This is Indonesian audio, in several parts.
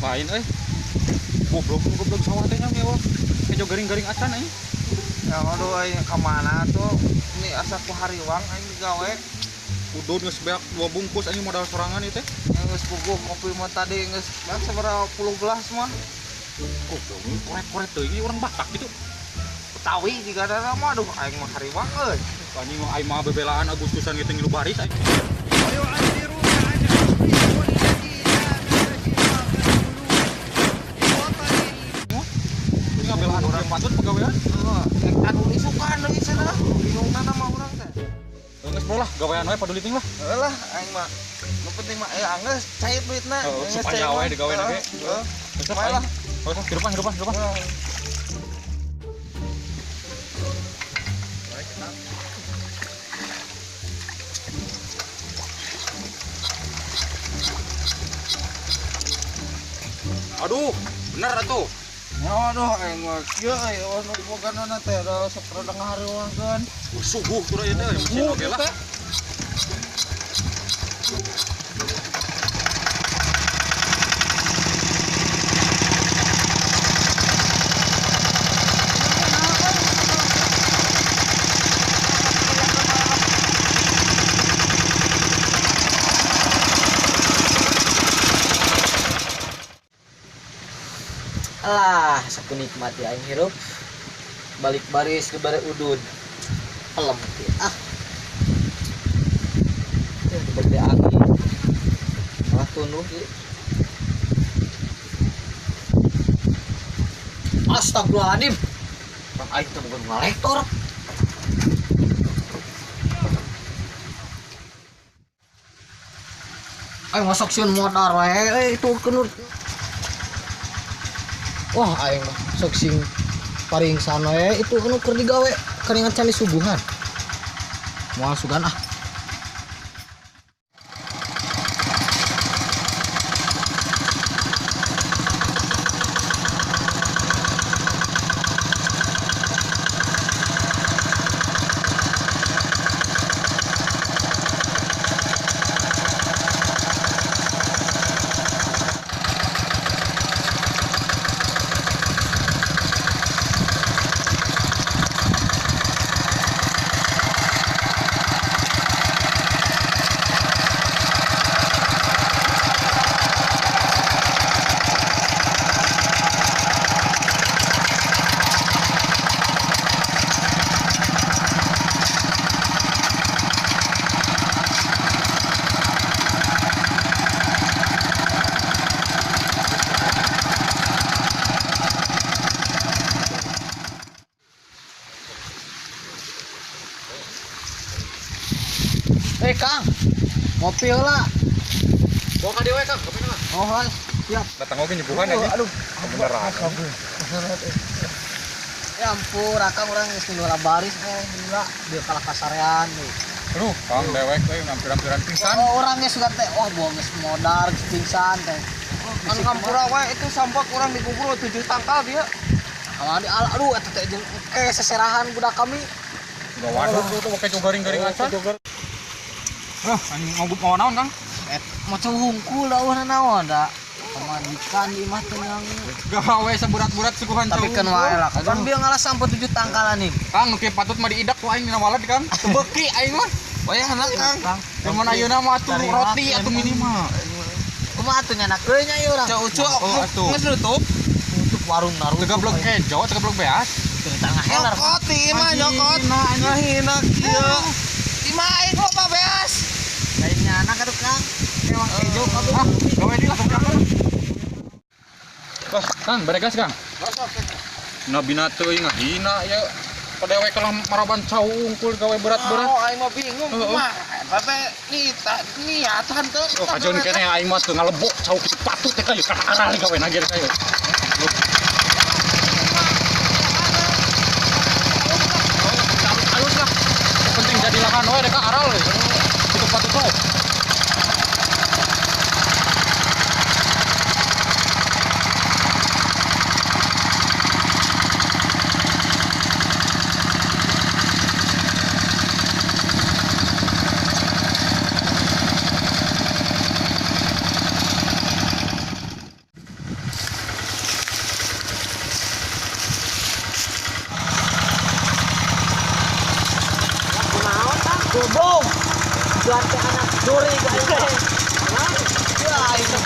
Lain goblok sawah teh nya mewah. Kejo garing-garing acan aing. Ya aduh aing ka mana tuh? Ini asa ku hariwang aing digawe. Udud geus beak 2 bungkus anjing modal sorangan ieu teh. Geus puguh kopi mah tadi geus sabaraha puluh gelas mah. Goblok ini korek-korek teuing ini urang Batak gitu. Betawi juga ada mah aduh aing mah hariwang euy. Anjing mah aing mah bebelaan Agustusan gitu ngilu baris aing. Ngabelaan urang patut pagawean. Anu isukan deui cenah. Bingungna mah urang teh. Geus bolah gawean we paduli ting lah. Heulah aing mah nu penting mah geus cair duitna. Supaya we digawean ge. Besok aing. Oh, hirupan. Aduh, bener atuh. Aduh aing mah kieu aya nu boganana teh da saprada ngahariwangkeun. Subuh turun ieu teh mesin oge lah. Alah, saku nikmati aing hirup. Balik baris ke bare udud. Pelem teh. Diberi angin. Malah tunduh ieu. Astagfirullahaladzim. Bang aing teh bukan ngalektor. Aing masuk sieun modar wae itu kenut. Wah, aing mah sok sing paring sanoe itu anu keur digawe keringan cani subuhan. Moal sugan ah. Kang, ngopi heula. Bawa ka dewe Kang, kopi mah. Oh, siap. Datang oge nyuguhan anjing. Aduh, beneran. Ya ampun, Akang urang geus ngeula baris heula dia kalah kasarean deui. Aduh, Kang dewek we hampir-hampiran pingsan. Oh, orangnya suka teh, bohong geus modar geus pingsan teh. Anu kampura wae itu sampok urang dikubur 7 tangkal dia. Amadi aduh eta teh jeung seserahan budak kami. Waduh, tuh pakai garing-garing acan. Anjing mau naon Kang? Macam hungkul da urang naon da. Pamajikan di imah teh yang Gawe seberat-berat suguhan tapi kan wae lah kan dia ngalah sampai 7 tangkalan nih. Kang nu kieu patut mah diidak ku aing dina walad Kang. Teu beuki aing mah. Wayahna Kang. Zaman ayeuna mah atuh roti atuh minimal. Kumaha atuh nyanak deui nya ieu urang. Ucu geus nutup. Untuk warung Naruto. Teu gablok kejo, teu gablok beas. Teu tengah helar. Nyokot mah nyokot. Ngahina kieu. Imah aing loba beas. Lainnya anak atuh Kang. Emang kejo kabeh. Gawe di lah pokoknya. Wah, Kang, beregas Kang. Nabina teuing ngahina ya. Padewe kalah maraban cau ungkul gawe berat-berat. Oh, aing mah bingung kumaha. Teh niatan teh. Oh, kajon keneh aing mah teu ngalebok cau kitu patut teh kayu kana aral gawe nagir kayu. Halus lah. Penting jadi lahan we deka aral we. Kitu patut we.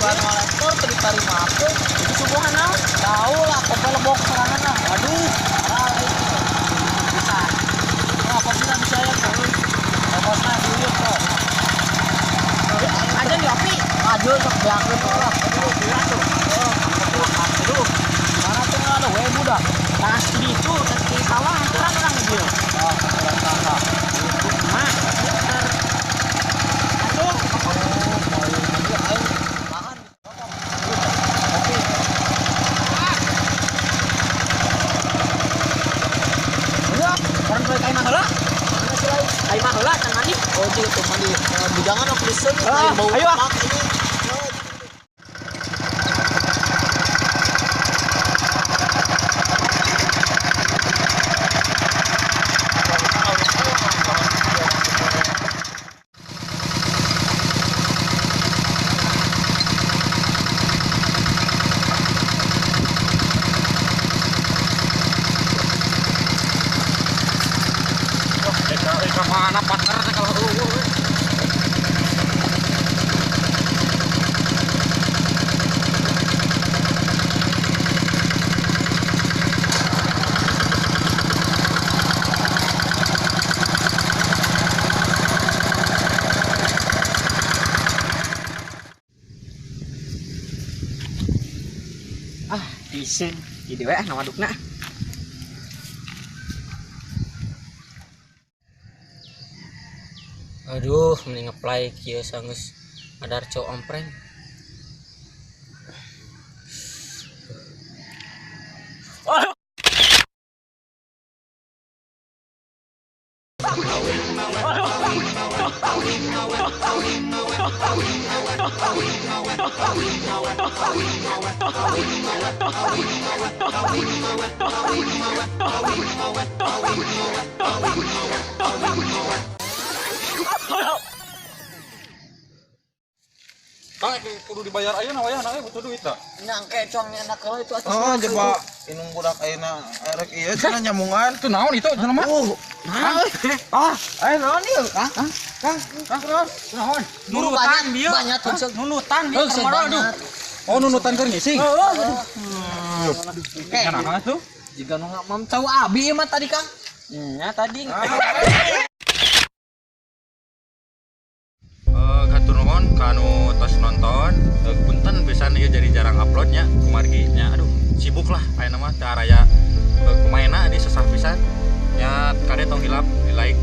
bukan kolektor tadi tarima aku. Itu subuhan naon? Tahu lah, kopel lebok serangan lah. Waduh, parah itu. Bisa. Apa bisa ya tuh? Bosna dulu kok. Aja di opi. Maju sok diangkut lah. Aduh, gila tuh. Oh, aduh. Mana tuh ada we budak. Tas di itu, tas di sawah aturan orang gitu. Oh, aturan sawah. Itu mah muter. Aduh, orang tua kayak mahal lah, kayak mahal lah, kan mandi. Oh, jadi tuh mandi. Bujangan aku listen. Ayo. Mana partnernya kalau Desain jadi we nama dukna. Aduh, mending apply kieu sanggeus adarco ompreng. Kang kudu dibayar ayeuna wayah na butuh duit tah. Nyangke congnya anak kalau itu atas. Oh, coba inung budak ayeuna erek ieu cenah nyamungan. Itu naon itu cenah mah? Ayo naon ieu? Kang, naon? Nurutan bieu. Banyak tuh. Nunutan di kamar aduh. Oh, nunutan keur ngisi. Kayak nah tuh. Jika nu mam tahu abi mah tadi Kang. Nya tadi. Gatur nuhun kanu tos nonton. Punten pisan ieu jadi jarang uploadnya kumargi nya. Aduh, sibuk lah ayeuna mah teu araya kumaina di sesah pisan. Nya kade tong hilap di like